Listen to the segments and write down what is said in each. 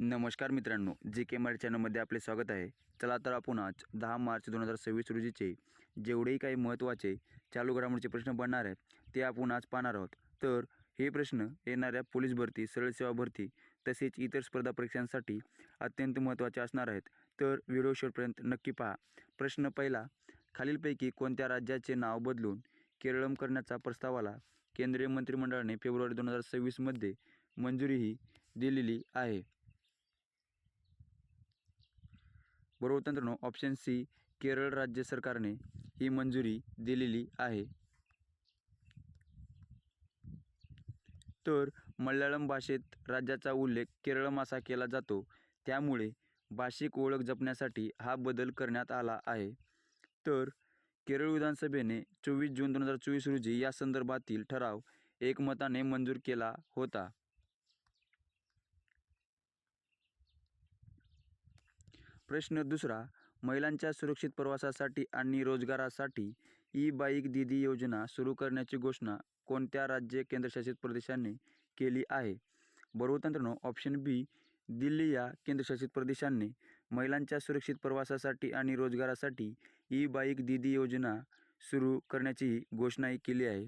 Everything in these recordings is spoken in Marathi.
नमस्कार मित्रांनो, जी के मराठी चॅनलमध्ये आपले स्वागत आहे. चला तर आपण आज 10 मार्च 2026 रोजीचे जेवढेही काही महत्त्वाचे चालू घडामोडीचे प्रश्न बनणार आहेत ते आपण आज पाहणार आहोत. तर हे प्रश्न येणाऱ्या पोलीस भरती, सरळ सेवा भरती तसेच इतर स्पर्धा परीक्षांसाठी अत्यंत महत्त्वाचे असणार आहेत. तर व्हिडिओ शेवटपर्यंत नक्की पहा. प्रश्न पहिला, खालीलपैकी कोणत्या राज्याचे नाव बदलून केरळम करण्याचा प्रस्तावाला केंद्रीय मंत्रिमंडळाने फेब्रुवारी 2026 मध्ये मंजुरीही दिलेली आहे? बरोबर मित्रांनो, ऑप्शन सी, केरळ राज्य सरकारने ही मंजुरी दिलेली आहे. तर मल्याळम भाषेत राज्याचा उल्लेख केरळम असा केला जातो, त्यामुळे भाषिक ओळख जपण्यासाठी हा बदल करण्यात आला आहे. तर केरळ विधानसभेने 24 जून 2024 रोजी या संदर्भातील ठराव एकमताने मंजूर केला होता. प्रश्न दुसरा, महिलांच्या सुरक्षित प्रवासासाठी आणि रोजगारासाठी ई-बाईक दीदी योजना सुरू करण्याची घोषणा कोणत्या राज्य केंद्रशासित प्रदेशाने केली आहे? बरोबर मित्रांनो, ऑप्शन बी, दिल्ली या केंद्रशासित प्रदेशाने महिलांच्या सुरक्षित प्रवासासाठी आणि रोजगारासाठी ई-बाईक दीदी योजना सुरू करण्याची घोषणाही केली आहे.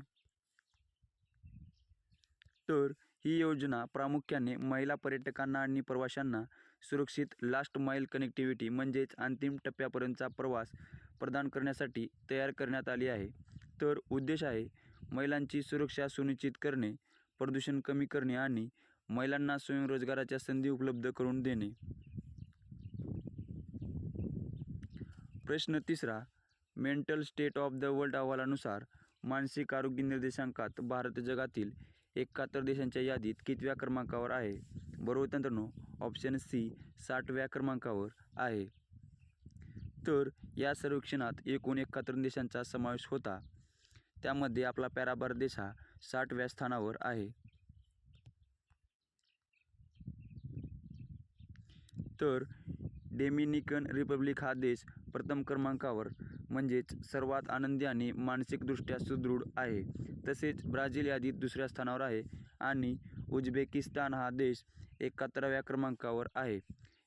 तर ही योजना प्रामुख्याने महिला पर्यटकांना आणि प्रवाशांना सुरक्षित लास्ट माईल कनेक्टिव्हिटी म्हणजेच अंतिम टप्प्यापर्यंतचा प्रवास प्रदान करण्यासाठी तयार करण्यात आली आहे. तर उद्देश आहे महिलांची सुरक्षा सुनिश्चित करणे, प्रदूषण कमी करणे आणि महिलांना स्वयंरोजगाराच्या संधी उपलब्ध करून देणे. प्रश्न तिसरा, mental state of the world अहवालानुसार मानसिक आरोग्य निर्देशांकात भारत जगातील 71 देशांच्या यादीत कितव्या क्रमांकावर आहे? बरोबर मित्रांनो, ऑप्शन सी, 60व्या क्रमांकावर आहे. तर या सर्वेक्षणात एकूण 71 देशांचा समावेश होता, त्यामध्ये आपला प्यारा भारत देश हा 60व्या स्थानावर आहे. तर डोमिनिकन रिपब्लिक हा देश प्रथम क्रमांकावर म्हणजेच सर्वात आनंदी आणि मानसिकदृष्ट्या सुदृढ आहे. तसेच ब्राझील यादीत दुसऱ्या स्थानावर आहे आणि उझबेकिस्तान हा देश 71व्या क्रमांकावर आहे.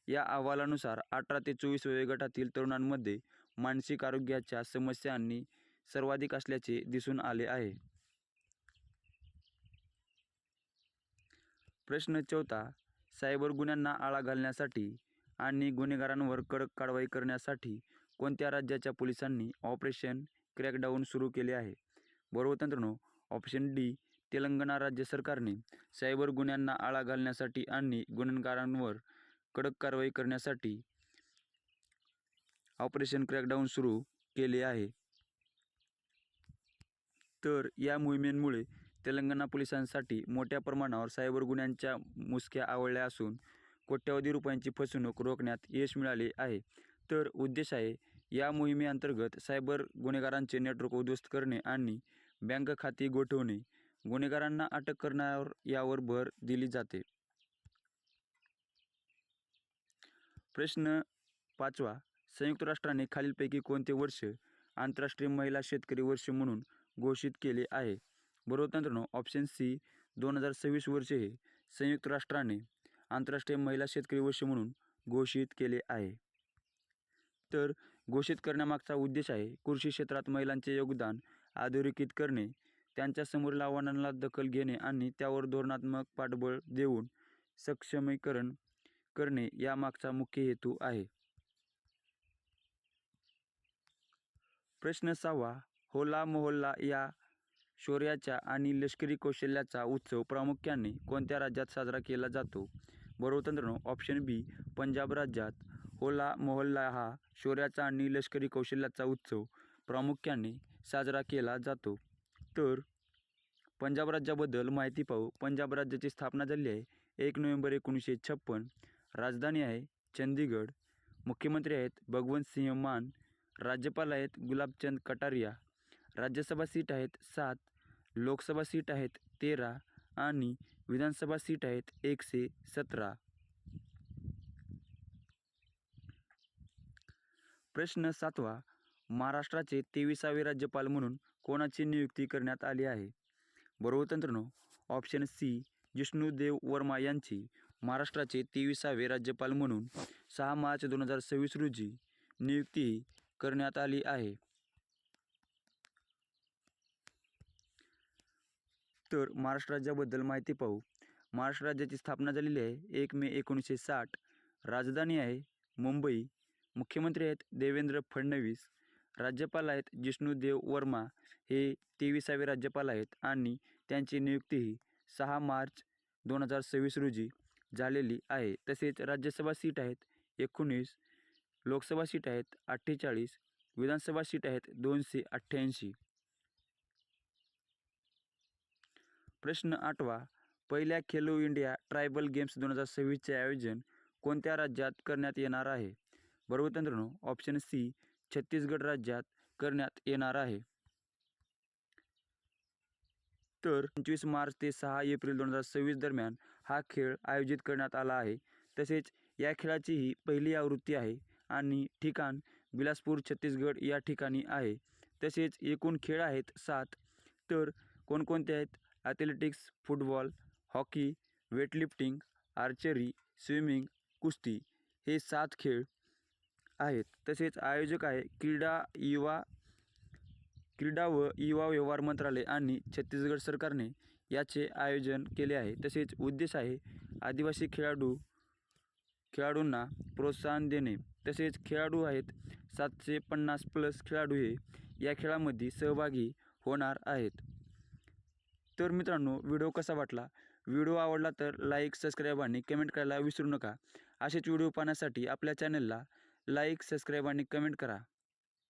या अहवालानुसार 18 ते 24 वयोगटातील तरुणांमध्ये मानसिक आरोग्याच्या समस्यांनी सर्वाधिक असल्याचे दिसून आले आहे. प्रश्न चौथा, सायबर गुन्ह्यांना आळा घालण्यासाठी आणि गुन्हेगारांवर कडक कारवाई करण्यासाठी कोणत्या राज्याच्या पोलिसांनी ऑपरेशन क्रॅकडाऊन सुरू केले आहे? बरोबर मित्रांनो, ऑप्शन डी, तेलंगणा राज्य सरकारने सायबर गुन्ह्यांना आळा घालण्यासाठी आणि गुन्हेगारांवर कडक कारवाई करण्यासाठी ऑपरेशन क्रॅकडाऊन सुरू केले आहे. तर या मोहिमेमुळे तेलंगणा पोलिसांसाठी मोठ्या प्रमाणावर सायबर गुन्ह्यांच्या मुसक्या आवळल्या असून कोट्यवधी रुपयांची फसवणूक रोखण्यात यश मिळाले आहे. तर उद्देश आहे या मोहिमेअंतर्गत सायबर गुन्हेगारांचे नेटवर्क उद्ध्वस्त करणे आणि बँक खाती गोठवणे, गुन्हेगारांना अटक करण्यावर यावर भर दिली जाते. प्रश्न पाचवा, संयुक्त राष्ट्राने खालीलपैकी कोणते वर्ष आंतरराष्ट्रीय महिला शेतकरी वर्ष म्हणून घोषित केले आहे? बरोबर मित्रांनो, ऑप्शन सी, 2026 वर्ष हे संयुक्त राष्ट्राने आंतरराष्ट्रीय महिला शेतकरी वर्ष म्हणून घोषित केले आहे. तर घोषित करण्यामागचा उद्देश आहे कृषी क्षेत्रात महिलांचे योगदान अधोरेखित करणे, त्यांच्यासमोरील आव्हानांना दखल घेणे आणि त्यावर धोरणात्मक पाठबळ देऊन सक्षमीकरण करणे यामागचा मुख्य हेतू आहे. प्रश्न सहावा, होला मोहल्ला या शौर्याच्या आणि लष्करी कौशल्याचा उत्सव प्रामुख्याने कोणत्या राज्यात साजरा केला जातो? बरोबर मित्रांनो, ऑप्शन बी, पंजाब राज्यात होला मोहल्ला हा शौर्याचा आणि लष्करी कौशल्याचा उत्सव प्रामुख्याने साजरा केला जातो. तर पंजाब राज्याबद्दल माहिती पाहू. पंजाब राज्याची स्थापना झाली आहे 1 नोव्हेंबर 1956. राजधानी आहे चंदीगड. मुख्यमंत्री आहेत भगवंत सिंह मान. राज्यपाल आहेत गुलाबचंद कटारिया. राज्यसभा सीट आहेत 7, लोकसभा सीट आहेत 13 आणि विधानसभा सीट आहेत 117. प्रश्न सातवा, महाराष्ट्राचे 23वे राज्यपाल म्हणून कोणाची नियुक्ती करण्यात आली आहे? बरोबर मित्रांनो, ऑप्शन सी, जिष्णुदेव वर्मा यांची महाराष्ट्राचे 23वे राज्यपाल म्हणून 6 मार्च 2026 रोजी नियुक्ती करण्यात आली आहे. तर महाराष्ट्र राज्याबद्दल माहिती पाहू. महाराष्ट्र राज्याची स्थापना झालेली आहे 1 मे 1960. राजधानी आहे मुंबई. मुख्यमंत्री आहेत देवेंद्र फडणवीस. राज्यपाल आहेत जिष्णुदेव वर्मा. हे 23वे राज्यपाल आहेत आणि त्यांची नियुक्तीही 6 मार्च 2026 रोजी झालेली आहे. तसेच राज्यसभा सीट आहेत 19, लोकसभा सीट आहेत 48, विधानसभा सीट आहेत 288. प्रश्न 8वा. पहिल्या खेलो इंडिया ट्रायबल गेम्स 2026चे आयोजन कोणत्या राज्यात करण्यात येणार आहे? बरोबर मित्रांनो, ऑप्शन सी छत्तीसगड राज्यात करण्यात येणार आहे. तर 25 मार्च ते 6 एप्रिल 2026 दरम्यान हा खेळ आयोजित करण्यात आला आहे. तसेच या खेळाची ही पहिली आवृत्ती आहे आणि ठिकाण बिलासपूर छत्तीसगड या ठिकाणी आहे. तसेच एकूण खेळ आहेत 7. तर कोणकोणते आहेत? Athletics, football, hockey, weightlifting, archery, swimming, कुस्ती हे 7 खेळ आहेत. तसेच आयोजक आहे क्रीडा व युवा व्यवहार मंत्रालय आणि छत्तीसगड सरकारने याचे आयोजन केले आहे. तसेच उद्देश आहे आदिवासी खेळाडूंना प्रोत्साहन देणे. तसेच खेळाडू आहेत 750+ खेळाडू हे या खेळामध्ये सहभागी होणार आहेत. तर मित्रांनो, व्हिडिओ कसा वाटला? व्हिडिओ आवडला तर लाईक, सबस्क्राईब आणि कमेंट करायला विसरू नका. असेच व्हिडिओ पाहण्यासाठी आपल्या चॅनलला लाईक, सबस्क्राईब आणि कमेंट करा.